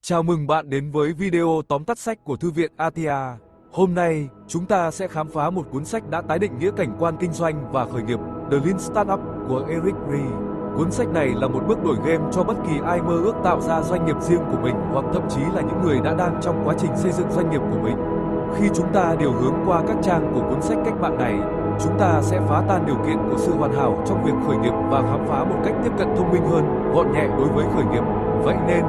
Chào mừng bạn đến với video tóm tắt sách của Thư viện Atia. Hôm nay, chúng ta sẽ khám phá một cuốn sách đã tái định nghĩa cảnh quan kinh doanh và khởi nghiệp, The Lean Startup của Eric Ries. Cuốn sách này là một bước đổi game cho bất kỳ ai mơ ước tạo ra doanh nghiệp riêng của mình hoặc thậm chí là những người đã đang trong quá trình xây dựng doanh nghiệp của mình. Khi chúng ta điều hướng qua các trang của cuốn sách cách mạng này, chúng ta sẽ phá tan điều kiện của sự hoàn hảo trong việc khởi nghiệp và khám phá một cách tiếp cận thông minh hơn, gọn nhẹ đối với khởi nghiệp. Vậy nên,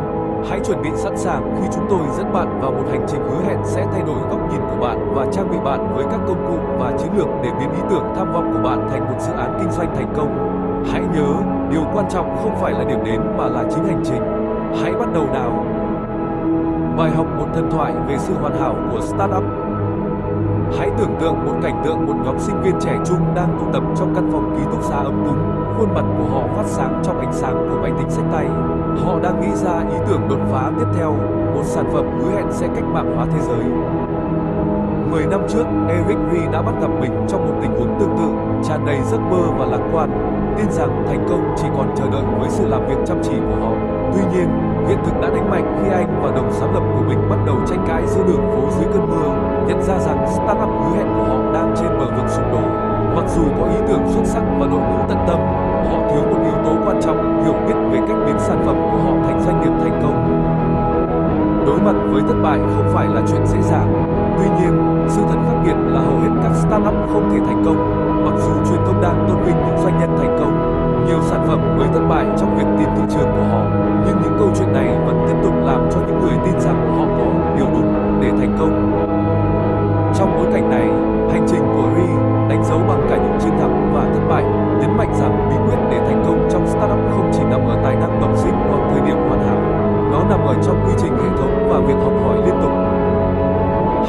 hãy chuẩn bị sẵn sàng khi chúng tôi dẫn bạn vào một hành trình hứa hẹn sẽ thay đổi góc nhìn của bạn và trang bị bạn với các công cụ và chiến lược để biến ý tưởng tham vọng của bạn thành một dự án kinh doanh thành công. Hãy nhớ, điều quan trọng không phải là điểm đến mà là chính hành trình. Hãy bắt đầu nào! Bài học một thần thoại về sự hoàn hảo của startup. Hãy tưởng tượng một cảnh tượng một nhóm sinh viên trẻ trung đang tụ tập trong căn phòng ký túc xá ấm cúng, khuôn mặt của họ phát sáng trong ánh sáng của máy tính xách tay. Họ đang nghĩ ra ý tưởng đột phá tiếp theo, một sản phẩm hứa hẹn sẽ cách mạng hóa thế giới. 10 năm trước, Eric Ries đã bắt gặp mình trong một tình huống tương tự, tràn đầy giấc mơ và lạc quan, tin rằng thành công chỉ còn chờ đợi với sự làm việc chăm chỉ của họ. Tuy nhiên, hiện thực đã đánh mạnh khi anh và đồng sáng lập của mình bắt đầu tranh cãi giữa đường phố dưới cơn mưa, nhận ra rằng startup hứa hẹn của họ đang trên bờ vực sụp đổ. Mặc dù có ý tưởng xuất sắc và đội ngũ tận tâm, họ thiếu một yếu tố quan trọng, hiểu biết về cách biến sản phẩm của họ thành doanh nghiệp thành công. Đối mặt với thất bại không phải là chuyện dễ dàng. Tuy nhiên, sự thật khắc nghiệt là hầu hết các startup không thể thành công, mặc dù truyền thông đang tôn vinh những doanh nhân thành công. Nhiều sản phẩm mới thất bại trong việc tìm thị trường của họ, nhưng những câu chuyện này vẫn tiếp tục làm cho những người tin rằng họ có điều đúng để thành công. Trong bối cảnh này, hành trình của Ries đánh dấu bằng cả những chiến thắng và thất bại, nhấn mạnh rằng bí quyết để thành công trong startup không chỉ nằm ở tài năng bẩm sinh hoặc thời điểm hoàn hảo, nó nằm ở trong quy trình hệ thống và việc học hỏi liên tục.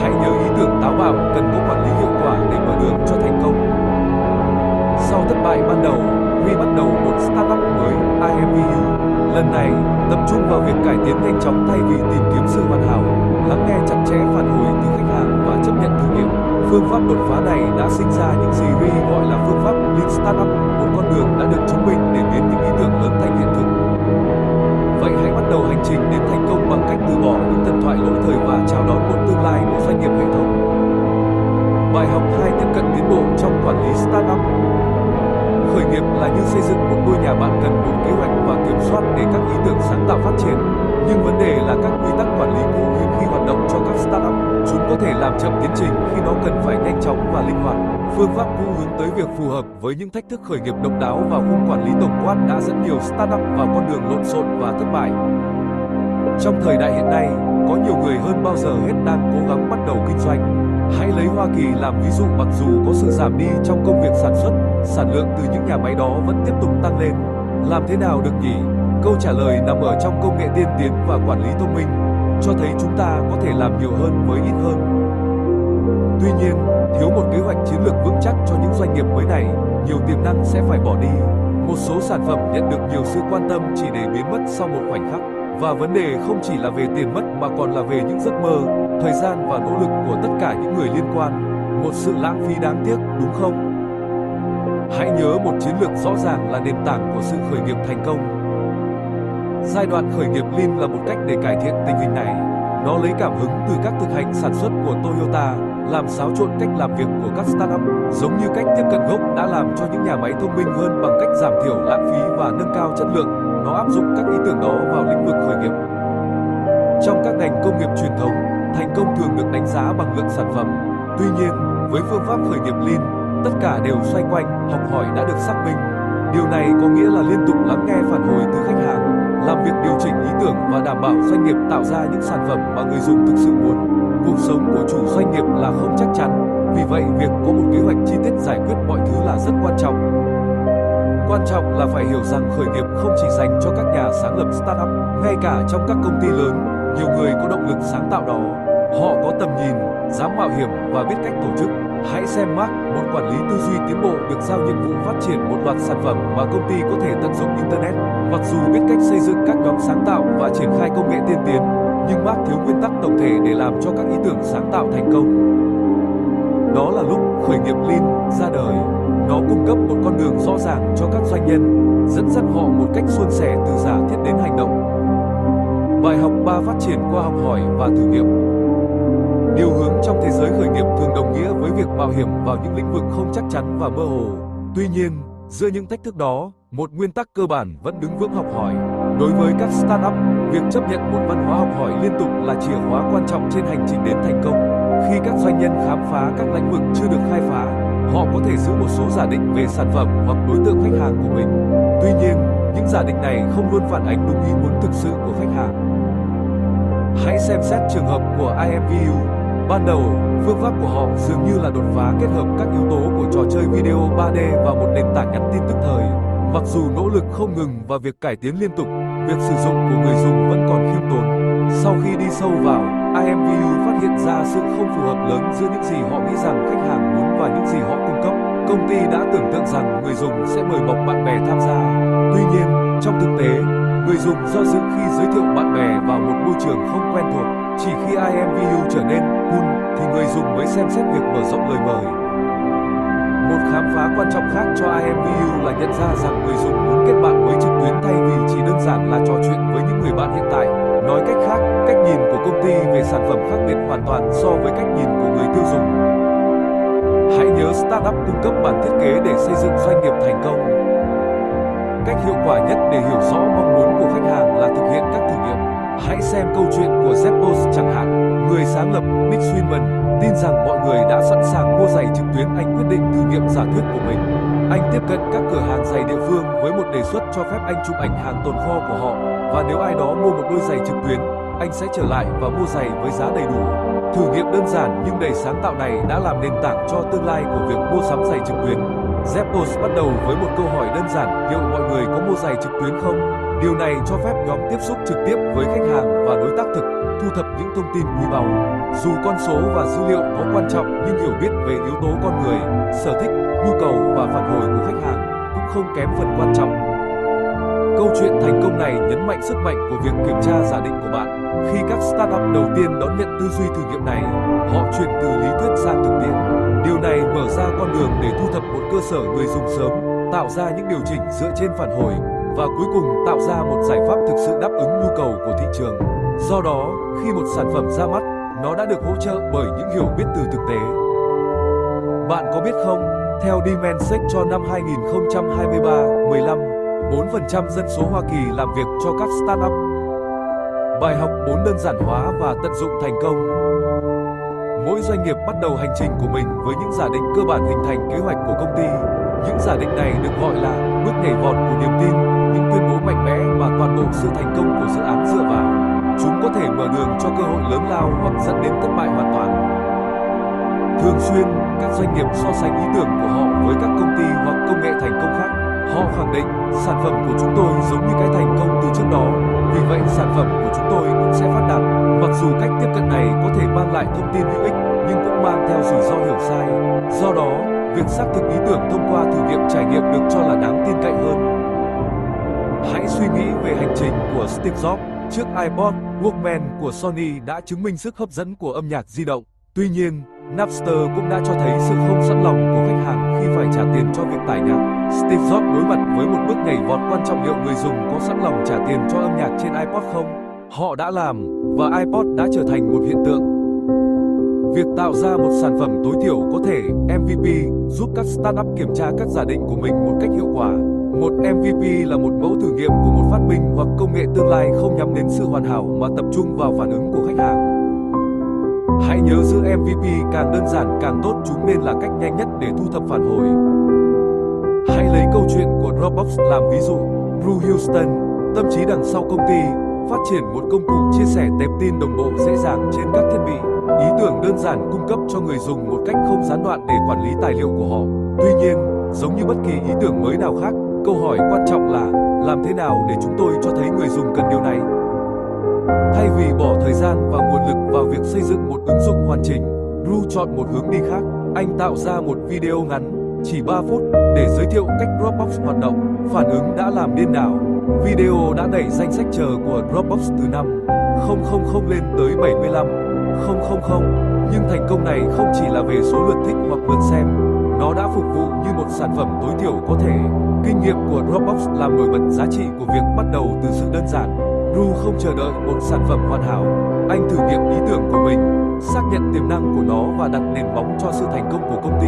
Hãy nhớ ý tưởng táo bạo cần có quản lý hiệu quả để mở đường cho thành công. Sau thất bại ban đầu, Ries bắt đầu một startup mới, IMVU. Lần này, tập trung vào việc cải tiến nhanh chóng thay vì tìm kiếm sự hoàn hảo, lắng nghe chặt chẽ phản hồi từ khách hàng và chấp nhận thử nghiệm. Phương pháp đột phá này đã sinh ra những gì Ries gọi là phương pháp Lean Startup, một con đường đã được chứng minh để biến những ý tưởng lớn thành hiện thực. Vậy hãy bắt đầu hành trình đến thành công bằng cách từ bỏ những thần thoại lỗi thời và chào đón một tương lai của doanh nghiệp hệ thống. Bài học 2: tiếp cận tiến bộ trong quản lý startup. Khởi nghiệp là như xây dựng một ngôi nhà, bạn cần một kế hoạch và kiểm soát để các ý tưởng sáng tạo phát triển. Nhưng vấn đề là các quy tắc quản lý cũ hiếm khi hoạt động cho các startup. Chúng có thể làm chậm tiến trình khi nó cần phải nhanh chóng và linh hoạt. Phương pháp cũ hướng tới việc phù hợp với những thách thức khởi nghiệp độc đáo và khung quản lý tổng quát đã dẫn nhiều startup vào con đường lộn xộn và thất bại. Trong thời đại hiện nay, có nhiều người hơn bao giờ hết đang cố gắng bắt đầu kinh doanh. Hãy lấy Hoa Kỳ làm ví dụ. Mặc dù có sự giảm đi trong công việc sản xuất, sản lượng từ những nhà máy đó vẫn tiếp tục tăng lên. Làm thế nào được nhỉ? Câu trả lời nằm ở trong công nghệ tiên tiến và quản lý thông minh, cho thấy chúng ta có thể làm nhiều hơn với ít hơn. Tuy nhiên, thiếu một kế hoạch chiến lược vững chắc cho những doanh nghiệp mới này, nhiều tiềm năng sẽ phải bỏ đi. Một số sản phẩm nhận được nhiều sự quan tâm chỉ để biến mất sau một khoảnh khắc. Và vấn đề không chỉ là về tiền mất mà còn là về những giấc mơ, thời gian và nỗ lực của tất cả những người liên quan. Một sự lãng phí đáng tiếc, đúng không? Hãy nhớ, một chiến lược rõ ràng là nền tảng của sự khởi nghiệp thành công. Giai đoạn khởi nghiệp Lean là một cách để cải thiện tình hình này. Nó lấy cảm hứng từ các thực hành sản xuất của Toyota, làm xáo trộn cách làm việc của các startup, giống như cách tiếp cận gốc đã làm cho những nhà máy thông minh hơn bằng cách giảm thiểu lãng phí và nâng cao chất lượng. Nó áp dụng các ý tưởng đó vào lĩnh vực khởi nghiệp. Trong các ngành công nghiệp truyền thống, thành công thường được đánh giá bằng lượng sản phẩm. Tuy nhiên, với phương pháp khởi nghiệp Lean, tất cả đều xoay quanh học hỏi đã được xác minh. Điều này có nghĩa là liên tục lắng nghe phản hồi từ khách hàng, làm việc điều chỉnh ý tưởng và đảm bảo doanh nghiệp tạo ra những sản phẩm mà người dùng thực sự muốn. Cuộc sống của chủ doanh nghiệp là không chắc chắn, vì vậy việc có một kế hoạch chi tiết giải quyết mọi thứ là rất quan trọng. Quan trọng là phải hiểu rằng khởi nghiệp không chỉ dành cho các nhà sáng lập startup. Ngay cả trong các công ty lớn, nhiều người có động lực sáng tạo đó. Họ có tầm nhìn, dám mạo hiểm và biết cách tổ chức. Hãy xem Mark, một quản lý tư duy tiến bộ được giao nhiệm vụ phát triển một loạt sản phẩm mà công ty có thể tận dụng Internet. Mặc dù biết cách xây dựng các nhóm sáng tạo và triển khai công nghệ tiên tiến, nhưng Mark thiếu nguyên tắc tổng thể để làm cho các ý tưởng sáng tạo thành công. Đó là lúc khởi nghiệp Lean ra đời. Nó cung cấp một con đường rõ ràng cho các doanh nhân, dẫn dắt họ một cách suôn sẻ từ giả thiết đến hành động. Bài học 3: phát triển qua học hỏi và thử nghiệm. Điều hướng trong thế giới khởi nghiệp thường đồng nghĩa với việc mạo hiểm vào những lĩnh vực không chắc chắn và mơ hồ. Tuy nhiên, giữa những thách thức đó, một nguyên tắc cơ bản vẫn đứng vững: học hỏi. Đối với các startup, việc chấp nhận một văn hóa học hỏi liên tục là chìa khóa quan trọng trên hành trình đến thành công. Khi các doanh nhân khám phá các lĩnh vực chưa được khai phá, họ có thể giữ một số giả định về sản phẩm hoặc đối tượng khách hàng của mình. Tuy nhiên, những giả định này không luôn phản ánh đúng ý muốn thực sự của khách hàng. Hãy xem xét trường hợp của IMVU. Ban đầu, phương pháp của họ dường như là đột phá kết hợp các yếu tố của trò chơi video 3D và một nền tảng nhắn tin tức thời. Mặc dù nỗ lực không ngừng và việc cải tiến liên tục, việc sử dụng của người dùng vẫn còn khiêm tốn. Sau khi đi sâu vào, IMVU phát hiện ra sự không phù hợp lớn giữa những gì họ nghĩ rằng khách hàng muốn và những gì họ cung cấp. Công ty đã tưởng tượng rằng người dùng sẽ mời mọc bạn bè tham gia. Tuy nhiên, trong thực tế, người dùng do dự khi giới thiệu bạn bè vào một môi trường không quen thuộc. Chỉ khi IMVU trở nên cool thì người dùng mới xem xét việc mở rộng lời mời. Một khám phá quan trọng khác cho IMVU là nhận ra rằng người dùng muốn kết bạn mới trực tuyến thay vì chỉ đơn giản là trò chuyện với những người bạn hiện tại. Nói cách khác, cách nhìn của công ty về sản phẩm khác biệt hoàn toàn so với cách nhìn của người tiêu dùng. Hãy nhớ, startup cung cấp bản thiết kế để xây dựng doanh nghiệp thành công. Cách hiệu quả nhất để hiểu rõ mong muốn của khách hàng là thực hiện các thử nghiệm. Hãy xem câu chuyện của Jeff Bezos chẳng hạn. Người sáng lập Nick Swinman tin rằng mọi người đã sẵn sàng mua giày trực tuyến. Anh quyết định thử nghiệm giả thuyết của mình. Anh tiếp cận các cửa hàng giày địa phương với một đề xuất cho phép anh chụp ảnh hàng tồn kho của họ, và nếu ai đó mua một đôi giày trực tuyến, anh sẽ trở lại và mua giày với giá đầy đủ. Thử nghiệm đơn giản nhưng đầy sáng tạo này đã làm nền tảng cho tương lai của việc mua sắm giày trực tuyến. Jeff Bezos bắt đầu với một câu hỏi đơn giản: liệu mọi người có mua giày trực tuyến không? Điều này cho phép nhóm tiếp xúc trực tiếp với khách hàng và đối tác thực, thu thập những thông tin quý báu. Dù con số và dữ liệu có quan trọng, nhưng hiểu biết về yếu tố con người, sở thích, nhu cầu và phản hồi của khách hàng cũng không kém phần quan trọng. Câu chuyện thành công này nhấn mạnh sức mạnh của việc kiểm tra giả định của bạn. Khi các startup đầu tiên đón nhận tư duy thử nghiệm này, họ chuyển từ lý thuyết sang thực tiễn. Điều này mở ra con đường để thu thập một cơ sở người dùng sớm, tạo ra những điều chỉnh dựa trên phản hồi, và cuối cùng tạo ra một giải pháp thực sự đáp ứng nhu cầu của thị trường. Do đó, khi một sản phẩm ra mắt, nó đã được hỗ trợ bởi những hiểu biết từ thực tế. Bạn có biết không, theo Dimensec cho năm 2023-15, 4% dân số Hoa Kỳ làm việc cho các startup. Bài học 4: đơn giản hóa và tận dụng thành công. Mỗi doanh nghiệp bắt đầu hành trình của mình với những giả định cơ bản hình thành kế hoạch của công ty. Những giả định này được gọi là bước nhảy vọt của niềm tin, những tuyên bố mạnh mẽ mà toàn bộ sự thành công của dự án dựa vào. Chúng có thể mở đường cho cơ hội lớn lao hoặc dẫn đến thất bại hoàn toàn. Thường xuyên, các doanh nghiệp so sánh ý tưởng của họ với các công ty hoặc công nghệ thành công khác. Họ khẳng định, sản phẩm của chúng tôi giống như cái thành công từ trước đó, vì vậy sản phẩm của chúng tôi cũng sẽ phát đạt. Mặc dù cách tiếp cận này có thể mang lại thông tin hữu ích, nhưng cũng mang theo rủi ro hiểu sai. Do đó, việc xác thực ý tưởng thông qua thử nghiệm trải nghiệm được cho là đáng tin cậy hơn. Hãy suy nghĩ về hành trình của Steve Jobs. Chiếc iPod Walkman của Sony đã chứng minh sức hấp dẫn của âm nhạc di động. Tuy nhiên, Napster cũng đã cho thấy sự không sẵn lòng của khách hàng khi phải trả tiền cho việc tải nhạc. Steve Jobs đối mặt với một bước nhảy vọt quan trọng: liệu người dùng có sẵn lòng trả tiền cho âm nhạc trên iPod không? Họ đã làm, và iPod đã trở thành một hiện tượng. Việc tạo ra một sản phẩm tối thiểu có thể MVP giúp các startup kiểm tra các giả định của mình một cách hiệu quả. Một MVP là một mẫu thử nghiệm của một phát minh hoặc công nghệ tương lai không nhắm đến sự hoàn hảo mà tập trung vào phản ứng của khách hàng. Hãy nhớ, giữ MVP càng đơn giản càng tốt, chúng nên là cách nhanh nhất để thu thập phản hồi. Hãy lấy câu chuyện của Dropbox làm ví dụ. Drew Houston, tâm trí đằng sau công ty, phát triển một công cụ chia sẻ tệp tin đồng bộ dễ dàng trên các thiết bị. Ý tưởng đơn giản cung cấp cho người dùng một cách không gián đoạn để quản lý tài liệu của họ. Tuy nhiên, giống như bất kỳ ý tưởng mới nào khác, câu hỏi quan trọng là làm thế nào để chúng tôi cho thấy người dùng cần điều này? Thay vì bỏ thời gian và nguồn lực vào việc xây dựng một ứng dụng hoàn chỉnh, Drew chọn một hướng đi khác. Anh tạo ra một video ngắn, chỉ 3 phút, để giới thiệu cách Dropbox hoạt động. Phản ứng đã làm điên đảo. Video đã đẩy danh sách chờ của Dropbox từ 5,000 lên tới 75,000. Nhưng thành công này không chỉ là về số lượt thích hoặc lượt xem. Nó đã phục vụ như một sản phẩm tối thiểu có thể. Kinh nghiệm của Dropbox làm nổi bật giá trị của việc bắt đầu từ sự đơn giản. Ru không chờ đợi một sản phẩm hoàn hảo, anh thử nghiệm ý tưởng của mình, xác nhận tiềm năng của nó và đặt nền móng cho sự thành công của công ty.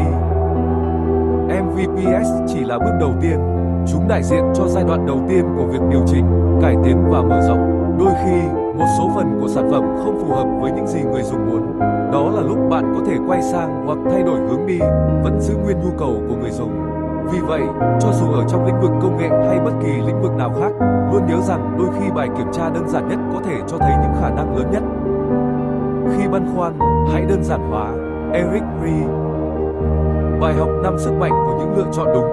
MVPs chỉ là bước đầu tiên, chúng đại diện cho giai đoạn đầu tiên của việc điều chỉnh, cải tiến và mở rộng. Đôi khi, một số phần của sản phẩm không phù hợp với những gì người dùng muốn. Đó là lúc bạn có thể quay sang hoặc thay đổi hướng đi, vẫn giữ nguyên nhu cầu của người dùng. Vì vậy, cho dù ở trong lĩnh vực công nghệ hay bất kỳ lĩnh vực nào khác, luôn nhớ rằng đôi khi bài kiểm tra đơn giản nhất có thể cho thấy những khả năng lớn nhất. Khi băn khoăn, hãy đơn giản hóa. Eric Rie. Bài học 5 sức mạnh của những lựa chọn đúng.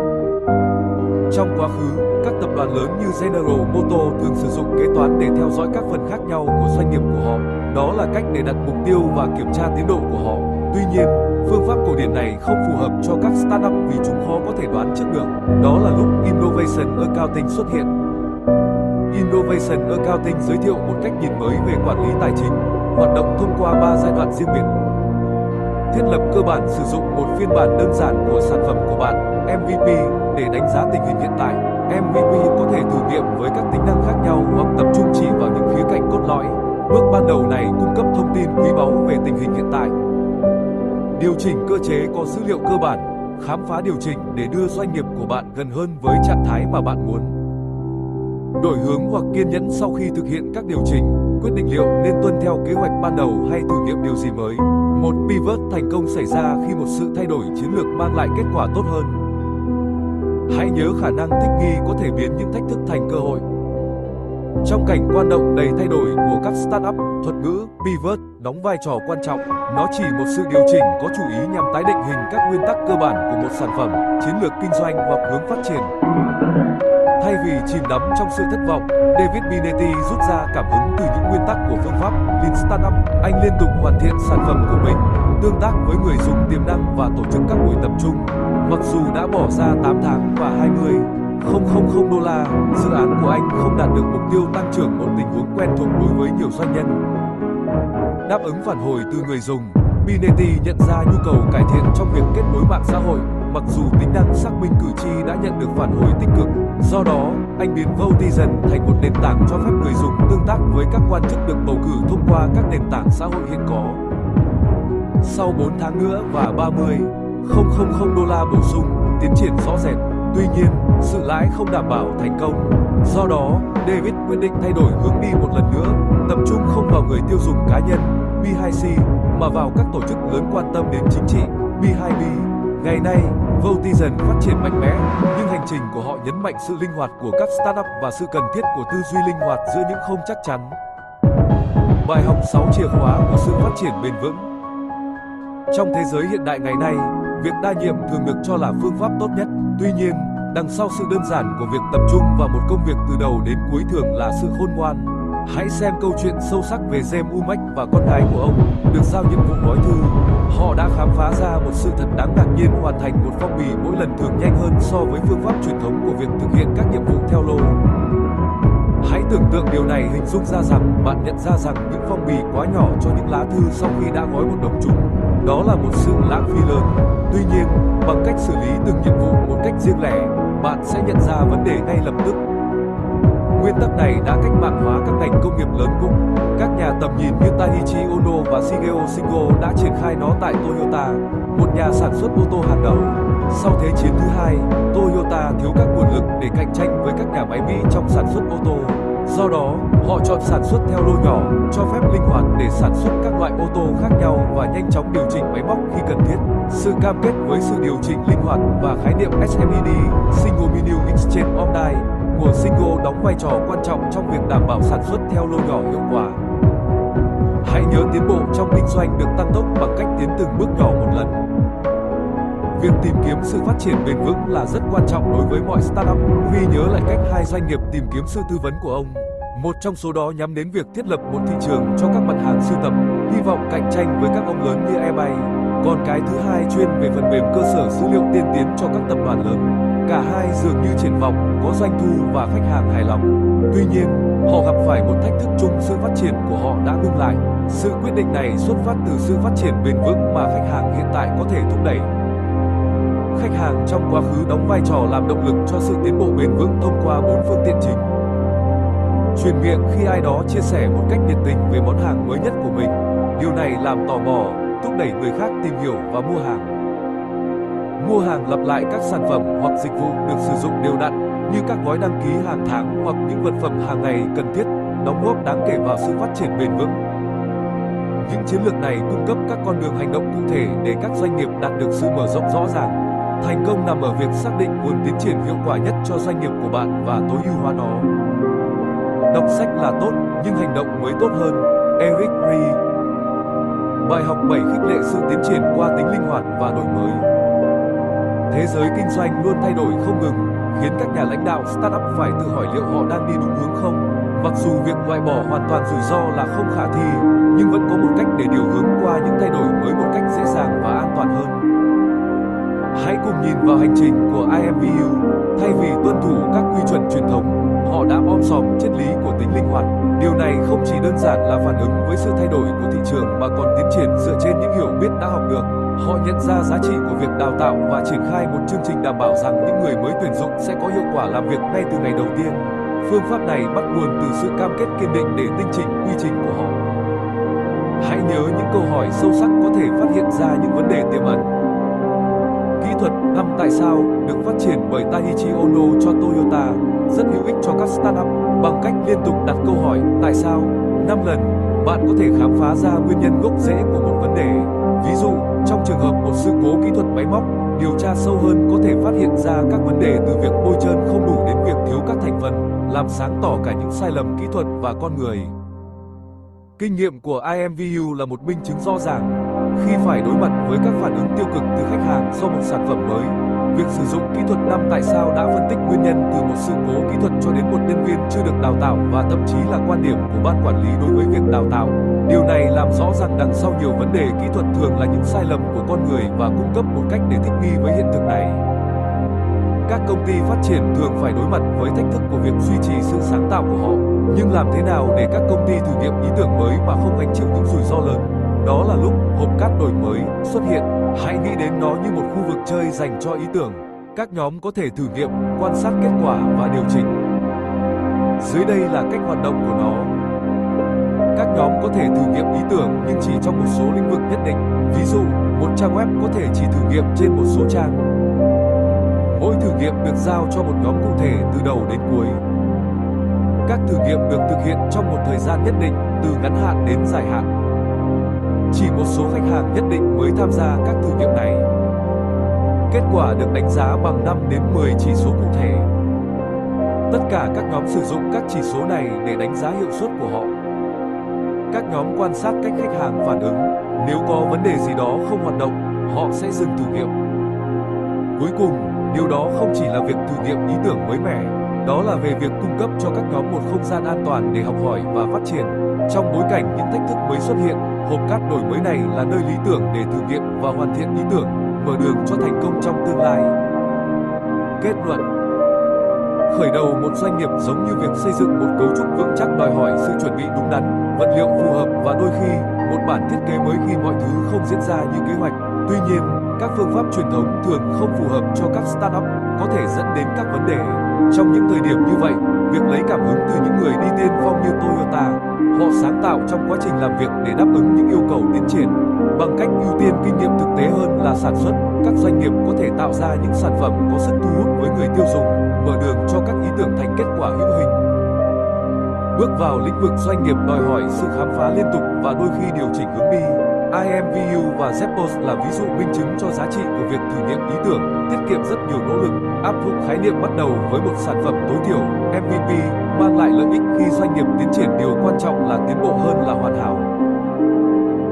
Trong quá khứ, các tập đoàn lớn như General Motors thường sử dụng kế toán để theo dõi các phần khác nhau của doanh nghiệp của họ. Đó là cách để đặt mục tiêu và kiểm tra tiến độ của họ. Tuy nhiên, phương pháp cổ điển này không phù hợp cho các startup vì chúng khó có thể đoán trước được. Đó là lúc Innovation Accounting xuất hiện. Innovation Accounting giới thiệu một cách nhìn mới về quản lý tài chính, hoạt động thông qua 3 giai đoạn riêng biệt. Thiết lập cơ bản sử dụng một phiên bản đơn giản của sản phẩm của bạn, MVP, để đánh giá tình hình hiện tại. MVP có thể thử nghiệm với các tính năng khác nhau hoặc tập trung chỉ vào những khía cạnh cốt lõi. Bước ban đầu này cung cấp thông tin quý báu về tình hình hiện tại. Điều chỉnh cơ chế có dữ liệu cơ bản, khám phá điều chỉnh để đưa doanh nghiệp của bạn gần hơn với trạng thái mà bạn muốn. Đổi hướng hoặc kiên nhẫn sau khi thực hiện các điều chỉnh, quyết định liệu nên tuân theo kế hoạch ban đầu hay thử nghiệm điều gì mới. Một pivot thành công xảy ra khi một sự thay đổi chiến lược mang lại kết quả tốt hơn. Hãy nhớ khả năng thích nghi có thể biến những thách thức thành cơ hội. Trong cảnh quan động đầy thay đổi của các startup, thuật ngữ pivot đóng vai trò quan trọng. Nó chỉ một sự điều chỉnh có chủ ý nhằm tái định hình các nguyên tắc cơ bản của một sản phẩm, chiến lược kinh doanh hoặc hướng phát triển. Thay vì chìm đắm trong sự thất vọng, David Binetti rút ra cảm hứng từ những nguyên tắc của phương pháp Lean Startup. Anh liên tục hoàn thiện sản phẩm của mình, tương tác với người dùng tiềm năng và tổ chức các buổi tập trung. Mặc dù đã bỏ ra 8 tháng và $20,000, dự án của anh không đạt được mục tiêu tăng trưởng, một tình huống quen thuộc đối với nhiều doanh nhân. Đáp ứng phản hồi từ người dùng, Binetti nhận ra nhu cầu cải thiện trong việc kết nối mạng xã hội. Mặc dù tính năng xác minh cử tri đã nhận được phản hồi tích cực, do đó, anh biến Votizen thành một nền tảng cho phép người dùng tương tác với các quan chức được bầu cử thông qua các nền tảng xã hội hiện có. Sau 4 tháng nữa và $30,000 bổ sung, tiến triển rõ rệt. Tuy nhiên, sự lãi không đảm bảo thành công. Do đó, David quyết định thay đổi hướng đi một lần nữa, tập trung không vào người tiêu dùng cá nhân, B2C, mà vào các tổ chức lớn quan tâm đến chính trị, B2B. Ngày nay, Votizen phát triển mạnh mẽ, nhưng hành trình của họ nhấn mạnh sự linh hoạt của các startup và sự cần thiết của tư duy linh hoạt giữa những không chắc chắn. Bài học 6 chìa khóa của sự phát triển bền vững. Trong thế giới hiện đại ngày nay, việc đa nhiệm thường được cho là phương pháp tốt nhất. Tuy nhiên, đằng sau sự đơn giản của việc tập trung vào một công việc từ đầu đến cuối thường là sự khôn ngoan. Hãy xem câu chuyện sâu sắc về James Umack và con gái của ông, được giao nhiệm vụ gói thư. Họ đã khám phá ra một sự thật đáng ngạc nhiên: hoàn thành một phong bì mỗi lần thường nhanh hơn so với phương pháp truyền thống của việc thực hiện các nhiệm vụ theo lô. Hãy tưởng tượng điều này, hình dung ra rằng bạn nhận ra rằng những phong bì quá nhỏ cho những lá thư sau khi đã gói một đống chúng. Đó là một sự lãng phí lớn. Tuy nhiên, bằng cách xử lý từng nhiệm vụ một cách riêng lẻ, bạn sẽ nhận ra vấn đề ngay lập tức. Nguyên tắc này đã cách mạng hóa các ngành công nghiệp lớn cũng. Các nhà tầm nhìn như Taiichi Ohno và Shigeo Shingo đã triển khai nó tại Toyota, một nhà sản xuất ô tô hàng đầu. Sau Thế chiến thứ hai, Toyota thiếu các nguồn lực để cạnh tranh với các nhà máy Mỹ trong sản xuất ô tô. Do đó, họ chọn sản xuất theo lô nhỏ, cho phép linh hoạt để sản xuất các loại ô tô khác nhau và nhanh chóng điều chỉnh máy móc khi cần thiết. Sự cam kết với sự điều chỉnh linh hoạt và khái niệm SMED, Single Menu Exchange of Die, của Shingo đóng vai trò quan trọng trong việc đảm bảo sản xuất theo lô nhỏ hiệu quả. Hãy nhớ, tiến bộ trong kinh doanh được tăng tốc bằng cách tiến từng bước nhỏ một lần. Việc tìm kiếm sự phát triển bền vững là rất quan trọng đối với mọi startup. Vì nhớ lại cách hai doanh nghiệp tìm kiếm sự tư vấn của ông. Một trong số đó nhắm đến việc thiết lập một thị trường cho các mặt hàng sưu tập, hy vọng cạnh tranh với các ông lớn như eBay. Còn cái thứ hai chuyên về phần mềm cơ sở dữ liệu tiên tiến cho các tập đoàn lớn. Cả hai dường như triển vọng, có doanh thu và khách hàng hài lòng. Tuy nhiên, họ gặp phải một thách thức chung: sự phát triển của họ đã ngưng lại. Sự quyết định này xuất phát từ sự phát triển bền vững mà khách hàng hiện tại có thể thúc đẩy. Khách hàng trong quá khứ đóng vai trò làm động lực cho sự tiến bộ bền vững thông qua 4 phương tiện chính. truyền miệng khi ai đó chia sẻ một cách nhiệt tình về món hàng mới nhất của mình. Điều này làm tò mò, thúc đẩy người khác tìm hiểu và mua hàng. Mua hàng lặp lại các sản phẩm hoặc dịch vụ được sử dụng đều đặn, như các gói đăng ký hàng tháng hoặc những vật phẩm hàng ngày cần thiết, đóng góp đáng kể vào sự phát triển bền vững. Những chiến lược này cung cấp các con đường hành động cụ thể để các doanh nghiệp đạt được sự mở rộng rõ ràng. Thành công nằm ở việc xác định nguồn tiến triển hiệu quả nhất cho doanh nghiệp của bạn và tối ưu hóa nó. Đọc sách là tốt, nhưng hành động mới tốt hơn. Eric Rie. Bài học 7 khích lệ sự tiến triển qua tính linh hoạt và đổi mới. Thế giới kinh doanh luôn thay đổi không ngừng, khiến các nhà lãnh đạo startup phải tự hỏi liệu họ đang đi đúng hướng không. Mặc dù việc loại bỏ hoàn toàn rủi ro là không khả thi, nhưng vẫn có một cách để điều hướng qua những thay đổi mới một cách dễ dàng và an toàn hơn. Hãy cùng nhìn vào hành trình của IMVU. Thay vì tuân thủ các quy chuẩn truyền thống, họ đã om sòm triết lý của tính linh hoạt. Điều này không chỉ đơn giản là phản ứng với sự thay đổi của thị trường mà còn tiến triển dựa trên những hiểu biết đã học được. Họ nhận ra giá trị của việc đào tạo và triển khai một chương trình đảm bảo rằng những người mới tuyển dụng sẽ có hiệu quả làm việc ngay từ ngày đầu tiên. Phương pháp này bắt nguồn từ sự cam kết kiên định để tinh chỉnh quy trình của họ. Hãy nhớ những câu hỏi sâu sắc có thể phát hiện ra những vấn đề tiềm ẩn. Kỹ thuật 5 tại sao được phát triển bởi Taiichi Ohno cho Toyota, rất hữu ích cho các startup. Bằng cách liên tục đặt câu hỏi tại sao 5 lần, bạn có thể khám phá ra nguyên nhân gốc rễ của một vấn đề. Ví dụ, trong trường hợp một sự cố kỹ thuật máy móc, điều tra sâu hơn có thể phát hiện ra các vấn đề từ việc bôi trơn không đủ đến việc thiếu các thành phần, làm sáng tỏ cả những sai lầm kỹ thuật và con người. Kinh nghiệm của IMVU là một minh chứng rõ ràng. Khi phải đối mặt với các phản ứng tiêu cực từ khách hàng do một sản phẩm mới, việc sử dụng kỹ thuật 5 tại sao đã phân tích nguyên nhân từ một sự cố kỹ thuật cho đến một nhân viên chưa được đào tạo và thậm chí là quan điểm của ban quản lý đối với việc đào tạo. Điều này làm rõ rằng đằng sau nhiều vấn đề kỹ thuật thường là những sai lầm của con người và cung cấp một cách để thích nghi với hiện thực này. Các công ty phát triển thường phải đối mặt với thách thức của việc duy trì sự sáng tạo của họ. Nhưng làm thế nào để các công ty thử nghiệm ý tưởng mới mà không gánh chịu những rủi ro lớn? Đó là lúc hộp cát đổi mới xuất hiện. Hãy nghĩ đến nó như một khu vực chơi dành cho ý tưởng. Các nhóm có thể thử nghiệm, quan sát kết quả và điều chỉnh. Dưới đây là cách hoạt động của nó. Các nhóm có thể thử nghiệm ý tưởng nhưng chỉ trong một số lĩnh vực nhất định. Ví dụ, một trang web có thể chỉ thử nghiệm trên một số trang. Mỗi thử nghiệm được giao cho một nhóm cụ thể từ đầu đến cuối. Các thử nghiệm được thực hiện trong một thời gian nhất định, từ ngắn hạn đến dài hạn. Chỉ một số khách hàng nhất định mới tham gia các thử nghiệm này. Kết quả được đánh giá bằng 5 đến 10 chỉ số cụ thể. Tất cả các nhóm sử dụng các chỉ số này để đánh giá hiệu suất của họ. Các nhóm quan sát cách khách hàng phản ứng. Nếu có vấn đề gì đó không hoạt động, họ sẽ dừng thử nghiệm. Cuối cùng, điều đó không chỉ là việc thử nghiệm ý tưởng mới mẻ, đó là về việc cung cấp cho các nhóm một không gian an toàn để học hỏi và phát triển. Trong bối cảnh những thách thức mới xuất hiện, hộp cát đổi mới này là nơi lý tưởng để thử nghiệm và hoàn thiện ý tưởng, mở đường cho thành công trong tương lai. Kết luận: khởi đầu một doanh nghiệp giống như việc xây dựng một cấu trúc vững chắc đòi hỏi sự chuẩn bị đúng đắn, vật liệu phù hợp và đôi khi một bản thiết kế mới khi mọi thứ không diễn ra như kế hoạch. Tuy nhiên, các phương pháp truyền thống thường không phù hợp cho các startup, có thể dẫn đến các vấn đề. Trong những thời điểm như vậy, việc lấy cảm hứng từ những người đi tiên phong như Toyota, họ sáng tạo trong quá trình làm việc để đáp ứng những yêu cầu tiến triển. Bằng cách ưu tiên kinh nghiệm thực tế hơn là sản xuất, các doanh nghiệp có thể tạo ra những sản phẩm có sức thu hút với người tiêu dùng, mở đường cho các ý tưởng thành kết quả hữu hình. Bước vào lĩnh vực doanh nghiệp đòi hỏi sự khám phá liên tục và đôi khi điều chỉnh hướng đi. IMVU và Zappos là ví dụ minh chứng cho giá trị của việc thử nghiệm ý tưởng, tiết kiệm rất nhiều nỗ lực, áp dụng khái niệm bắt đầu với một sản phẩm tối thiểu, MVP, mang lại lợi ích khi doanh nghiệp tiến triển. Điều quan trọng là tiến bộ hơn là hoàn hảo.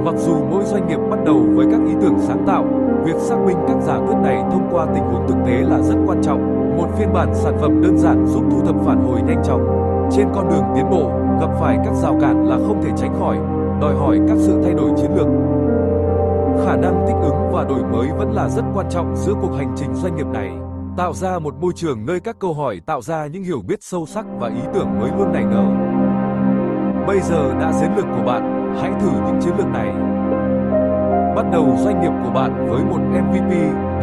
Mặc dù mỗi doanh nghiệp bắt đầu với các ý tưởng sáng tạo, việc xác minh các giả thuyết này thông qua tình huống thực tế là rất quan trọng. Một phiên bản sản phẩm đơn giản giúp thu thập phản hồi nhanh chóng. Trên con đường tiến bộ, gặp phải các rào cản là không thể tránh khỏi, đòi hỏi các sự thay đổi chiến lược. Khả năng thích ứng và đổi mới vẫn là rất quan trọng giữa cuộc hành trình doanh nghiệp này. Tạo ra một môi trường nơi các câu hỏi tạo ra những hiểu biết sâu sắc và ý tưởng mới luôn nảy nở. Bây giờ đã đến lượt của bạn, hãy thử những chiến lược này. Bắt đầu doanh nghiệp của bạn với một MVP,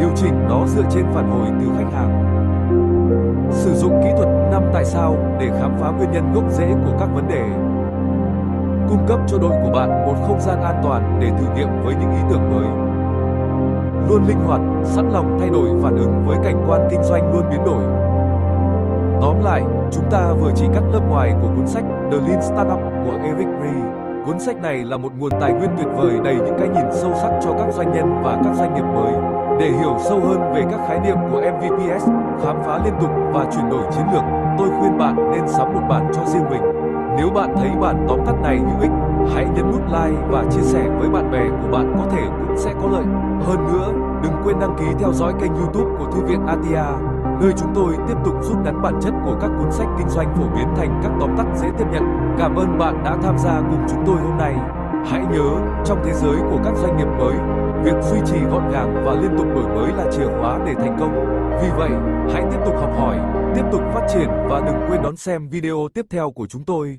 điều chỉnh nó dựa trên phản hồi từ khách hàng. Sử dụng kỹ thuật 5 tại sao để khám phá nguyên nhân gốc rễ của các vấn đề. Cung cấp cho đội của bạn một không gian an toàn để thử nghiệm với những ý tưởng mới. Luôn linh hoạt, sẵn lòng thay đổi phản ứng với cảnh quan kinh doanh luôn biến đổi. Tóm lại, chúng ta vừa chỉ cắt lớp ngoài của cuốn sách The Lean Startup của Eric Ries. Cuốn sách này là một nguồn tài nguyên tuyệt vời đầy những cái nhìn sâu sắc cho các doanh nhân và các doanh nghiệp mới. Để hiểu sâu hơn về các khái niệm của MVPs, khám phá liên tục và chuyển đổi chiến lược, tôi khuyên bạn nên sắm một bản cho riêng mình. Nếu bạn thấy bản tóm tắt này hữu ích, hãy nhấn nút like và chia sẻ với bạn bè của bạn có thể cũng sẽ có lợi. Hơn nữa, đừng quên đăng ký theo dõi kênh YouTube của Thư viện ATIA, nơi chúng tôi tiếp tục rút ngắn bản chất của các cuốn sách kinh doanh phổ biến thành các tóm tắt dễ tiếp nhận. Cảm ơn bạn đã tham gia cùng chúng tôi hôm nay. Hãy nhớ, trong thế giới của các doanh nghiệp mới, việc duy trì gọn gàng và liên tục đổi mới là chìa khóa để thành công. Vì vậy, hãy tiếp tục học hỏi, tiếp tục phát triển và đừng quên đón xem video tiếp theo của chúng tôi.